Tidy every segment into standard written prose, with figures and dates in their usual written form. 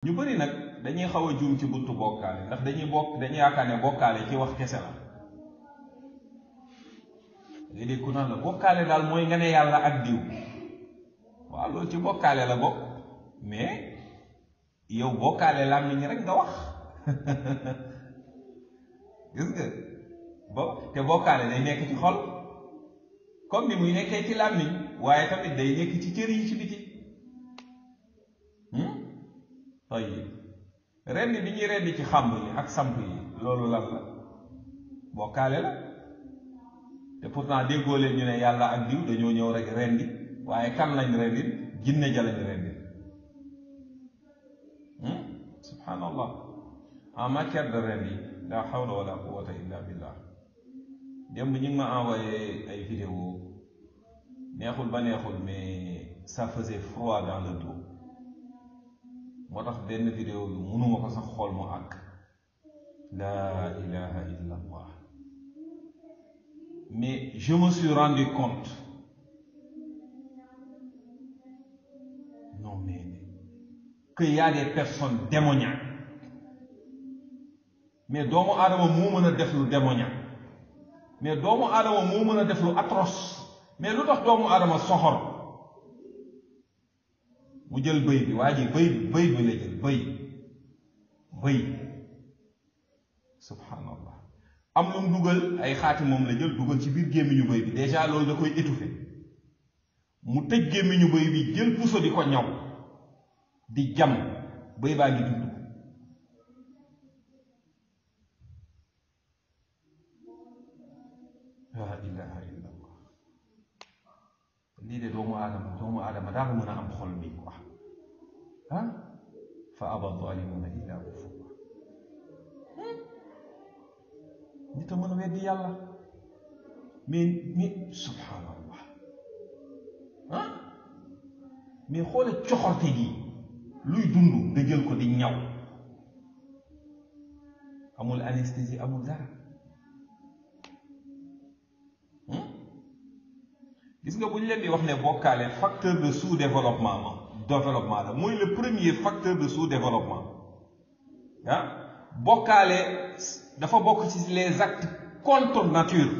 ñu bari nag dañuy xaw a juum ci buntu bokkaale ndax dañuy yaakaar ne bokkaale ci wax kese la. nga dégg ku naan la bokkaale daal mooy nga ne yàlla ak diw waaw loolu ci bokkaale la bokk mais yow bokkaale làmmiñ rek nga wax gis nga te bokkaale day nekk ci xol comme ni muy nekkee ci làmmiñ waaye tamit day nekk ci cër yi ci biti. tayib rendi bi ñuy rendi ci xàmb yi ak samp yi loolu lan la bokkaale la te pourtant déggoo leen ñu ne yàlla ak diw dañoo ñëw rek rendi waaye kan lañ rendi jinne ja lañ rendi subhanallah en matière de rendi la hawla wala quwwata illa billah démb ñu ngi ma envoyé ay vidéo neexul ba neexul mais ça faisait froid dans le dos moo tax benn vidéo bi mënuma ko sax xool mu àgg la ilaha illa allah mais je me suis rendu compte non mais que y a des personnes démoniaques mais doomu aadama moo mën a def lu démoniaque mais doomu aadama moo mën a def lu atroce mais lu tax doomu aadama soxor mu jël bëy bi waa ji bëy bi la jël bëy subhanallah am lu mu dugal ay xaati moom la jël dugal ci biir gémmiñu bëy bi déjà loolu da koy étouffer mu tëj gémmiñu bëy bi jël puso di ko ñaw di jam bëy baa ngi dund la ilaha illa allah lii de doomu aadama daa ko mën a am xol bi quoi ah fa aba zalimuna illa kufura nit a mën a weddi yàlla mais subhanallah ah mais xoole coxorte gi luy dund nga jël ko di ñaw amul anesthésie amul dara gis nga bu ñu leen di wax ne bokkaale facteur de sous-développement la mooy le premier facteur de sous-développement ah bokkaale dafa bokk ci les actes contre nature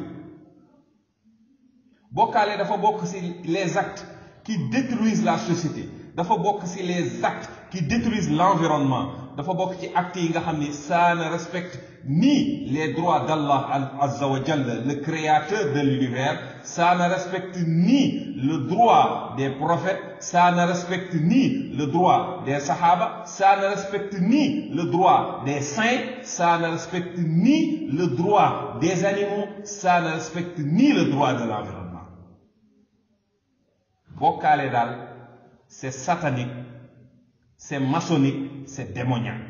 bokkaale dafa bokk ci les actes qui détruisent la société dafa bokk ci les actes qui détruisent l'environnement dafa bokk ci actes yi nga xam ni ça ne respecte ni les droits d'Allah azza wa jalla le créateur de l'univers, ça ne respecte ni le droit des prophètes, ça ne respecte ni le droit des sahaba, ça ne respecte ni le droit des saints, ça ne respecte ni le droit des animaux, ça ne respecte ni le droit de l'environnement. Bokkaale daal c'est satanique, c'est maçonnique, c'est démoniaque.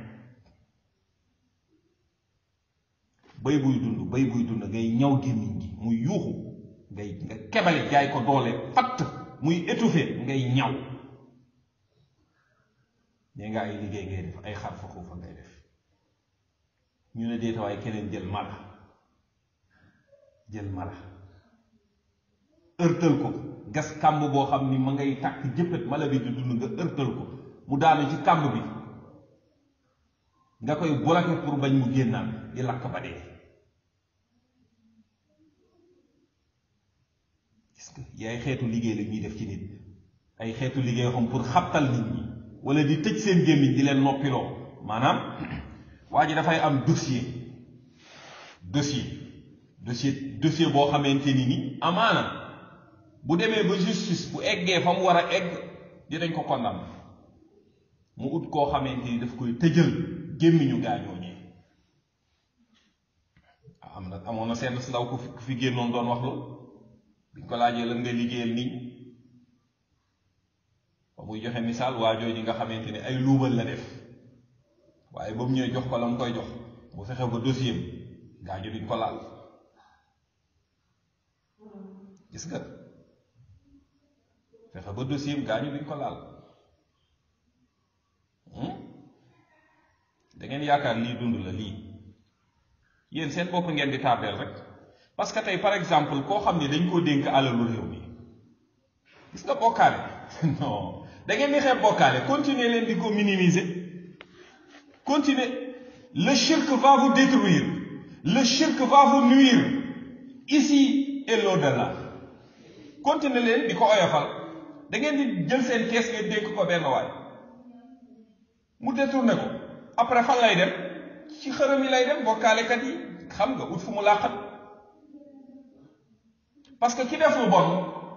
bëy buy dund ngay ñaw gémmiñ gi muy yuuxu nga kebale jaay ko doole fatt muy étouffé ngay ñaw nee nga ay liggéey ngay def ay xar fa xuufa ngay def ñu ne déeta waaye keneen jël mala ërtal ko gas kàmb boo xam ni ma ngay tàkk jëppët mala bi di dund nga ërtal ko mu daanu ci kàmb bi nga koy bloqué pour bañ mu génnaan di lakk ba dee yaay xeetu liggéey la ñuy def ci nit ay xeetu liggéey yoo xam pour xabtal nit ñi wala di tëj seen gémmiñ di leen noppiloo maanaam waa ji dafay am dossier boo xamante ni amaana bu demee ba justice bu eggee fa mu war a egg dinañ ko condamné mu ut koo xamante ni daf koy tëjal gémmiñu gaañooñee amoon na seen ndaw ku fi génnoon doon wax loolu biñ ko laajee lan nga liggéeyal nit ñi ba muy joxe misaal waajoo ji nga xamante ni ay luubal la def waaye ba mu ñëwee jox ko la mu koy jox bu fexe ba dossier am gaañu duñ ko laal gis nga fexe ba dossier am gaañu duñ ko laal da ngeen yaakaar lii dund la lii yéen seen bopp ngeen di tardeel rek parce que tey par exemple koo xam ne dañ koo dénk alalu réew mi gis nga bokkaale non da ngeen di xeeb bokkaale continuer leen di ko minimiser continuez. Le shirk va vous détruire, le shirk va vous nuire ici et l'au-delà. Continuez leen di ko oyofal. Da ngeen di jël seen kees ngeen dénk ko benn waay mu détourné ko après fan lay dem ci xërëm yi lay dem bokkaalekat yi xam nga ut fu mu làqat parce que ki def lu bon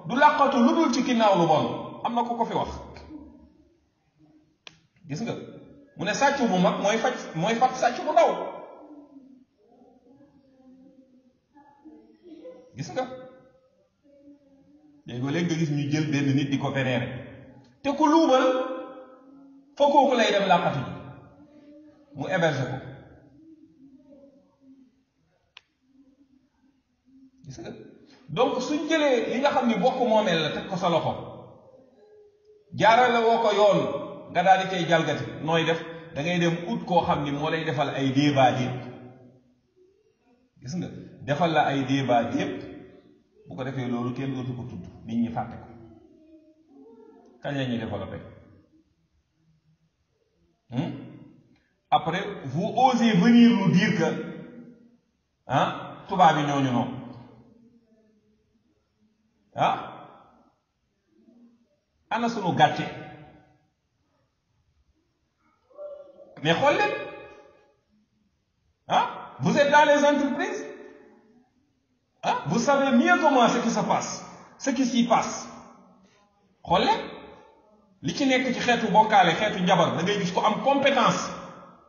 du làqatu lu dul ci ginnaaw lu bon am na ko fi wax gis nga mu ne sàcc bu mag mooy fat sàcc bu ndaw gis nga léegi nga gis ñu jël benn nit di ko vénérer te ku luubal fa kooku lay dem làqatu ji mu héberger ko gis nga donc suñ jëlee li nga xam ni bokk moomeel la teg ko sa loxo jaarale woo ko yoon nga daal di koy jalgati nooy def da ngay dem ut koo xam ni moo lay defal ay débat déet gis nga defal la ay débat déet bu ko defee loolu kenn dootu ko tudd nit ñi fàtte ko kañ la ñuy développé après vous osez venir nous dire que tubaab yi ñooñu noonu ana sunu gàcce mais xool leen vous êtes dans les entreprises vous savez mieux comment ce qui se passe ce qui s'y passe xool leen li ci nekk ci xeetu bokkaale xeetu njabar da ngay gis ko am compétence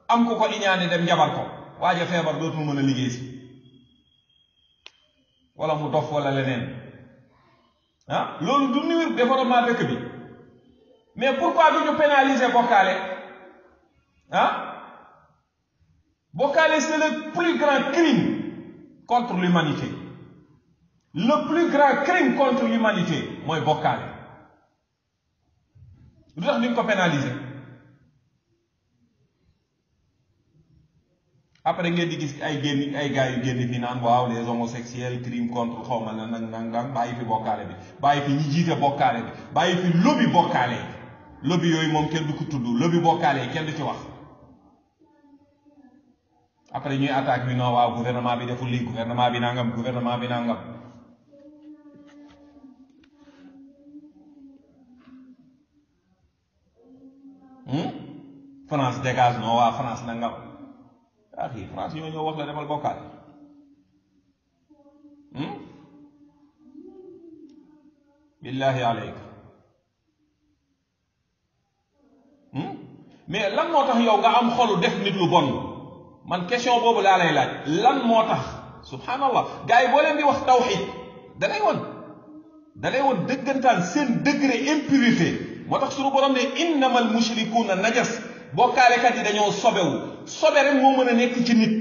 am ko ko iñaane dem njabar ko waaja feebar dootul mën a liggéey si wala mu dof wala leneen loolu du nuyu développement dëkk bi mais pourquoi du ñu pénaliser bokkaale bokkaale c'est le plus grand crime contre l'humanité le plus grand crime contre l'humanité mooy bokkaale lu tax duñ ko pénaliser après ngeen di gis ay gars yu génn fi naan waaw les homosexuels crime contre xawma na nag bàyyi fi bokkaale bi bàyyi fi ñi jiite bokkaale bi bàyyi fi lobby bokkaale yi lobby yooyu moom kenn du ko tudd lobby bokkaale yi kenn du ci wax après ñuy attaque bi non waaw gouvernement bi deful lii gouvernement bi nangam France dégage non waa France nangam France ñoo ñëw wax la demal bokkaale billahi aleyk mais lan moo tax yow nga am xolu def nit lu bon man question boobu laa lay laaj lan moo tax subhanallah gars yi boo leen di wax tawxid da lay won dëggantaan seen degré impurité moo tax suñu borom ne innamal mushrikuuna najas bokkaalekat yi dañoo sobe rek moo mën a nekk ci nit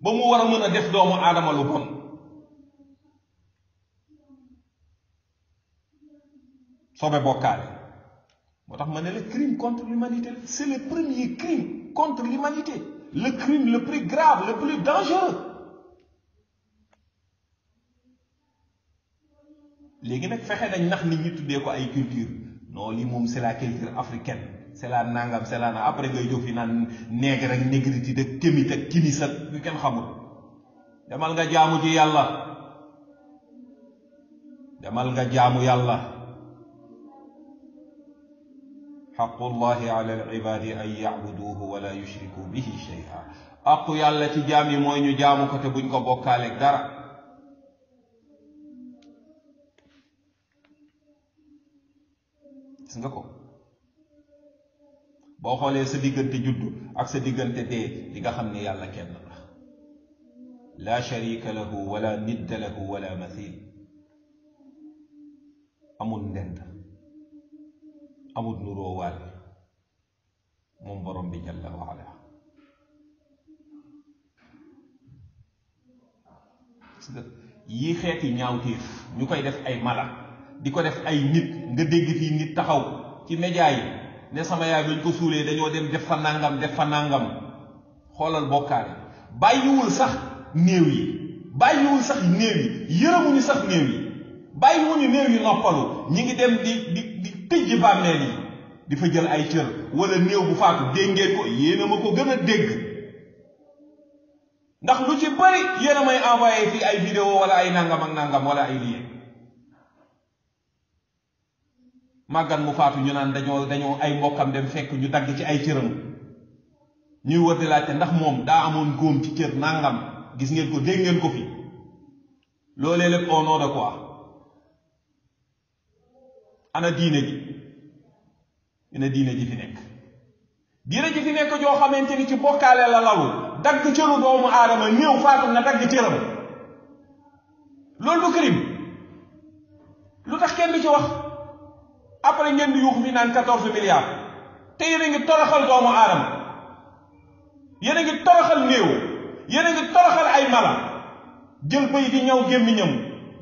ba mu war a mën a def doomu aadama lu bon sobe bokkaale moo tax ma ne le crime contre l'humanité c'est le premier crime contre l'humanité le crime le plus grave le plus dangereux léegi nag fexe nañ nax nit ñi tuddee ko ay culture non lii moom c'est la culture africaine c'est la nangam c'est la na après ngay jóg fi naan nègre ak négritude ak kémit ak kinis ak yu kenn xamul demal nga jaamu ji yàlla demal nga jaamu yàlla xaqullahi ala al-ibaadi an ya'buduuhu wa la yushriku bihi shay'a aqu yàlla ci jaam yi mooy ñu jaamu ko te buñ ko bokkaaleeg dara gis nga ko boo xoolee sa diggante juddu ak sa diggante dee di nga xam ne yàlla kenn la la sharika lahu wala nidda lahu wala mathil amul ndend amul nuroo waale moom borom bi jalla wa ala yii xeeti ñaawteef ñu koy def ay mala di ko def ay nit nga dégg fii nit taxaw ci média yi ne sama yaay bañ ko suulee dañoo dem def fa nangam xoolal bokkaale bàyyiwul sax néew yi yërëmuñu sax néew yi bàyyiwuñu néew yi noppalu ñi ngi dem di tëj bàmmeel yi di fa jël ay cër wala néew bu faatu dégg ngeen ko yéen a ma ko gën a dégg ndax lu ci bari yéen a may envoyé fii ay vidéo wala ay nangam ak nangam wala ay lien màggat mu faatu ñu naan dañoo ay mbokkam dem fekk ñu dagg ci ay cëram ñuy wër di laajte ndax moom daa amoon góom ci cër nangam gis ngeen ko dégg ngeen ko fi loolee lépp au nom de quoi ana diine ji ina diine ji fi nekk diine ji fi nekk joo xamante ni ci bokkaale la lalu dagg cëru doomu aadama néew faatu nga dagg cëram loolu du crime lu tax kenn du ci wax après ngeen di yuux fi naan 14 milliards te yéen a ngi toroxal doomu aadama yéen a ngi toroxal néew yéen a ngi toroxal ay mala jël bëy di ñëw gémmiñam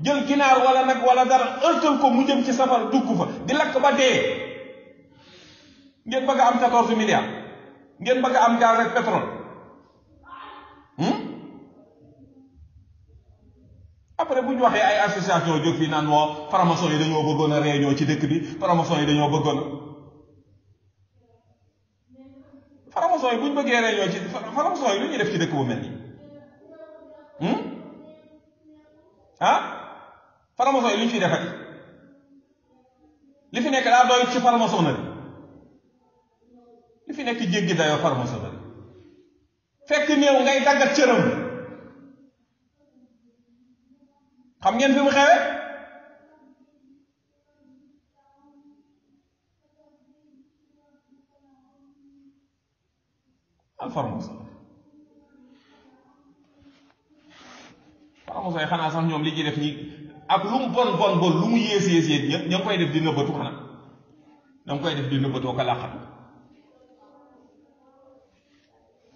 jël ginaar wala nag wala dara ërtal ko mu jëm ci safar dugg fa di lakk ba dee ngeen bëgg a am 14 milliards ngeen bëgg a am gaz ak pétrole après bu ñu waxee ay association jóg fii naan woo franc-maçon yi dañoo bëggoon a réunion ci dëkk bi franc-maçon yi dañoo bëggoon franc-maçon yi bu ñu bëggee réunion ci franc-maçon yi lu ñuy def ci dëkk bu mel nii ah franc-maçon yi lu ñu fiy defati li fi nekk daa doy ci franc-maçonnerie li fi nekk jéggi dayoo franc-maçonnerie fekk néew ngay daggat cëram xam ngeen fi mu xewe al franc-maçonnerie franc-maçon yi xanaa sax ñoom li ci def ñi ak lu mu bon lu mu yées ña ngi koy def di nëbbatu xanaa ña ngi koy def di nëbbatoo ko làqatu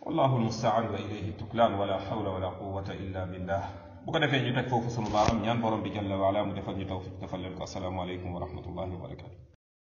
wallahu almustaan wa ilayhi tuklaan wala hawla wala quwwata illa billah bu ko defee ñu teg foofu sunu baaram ñaan borom bi jalla wa ala mu defal ñu tawfiq defal leen ko assalaamu aleykum wa rahmatullahi wa barakatu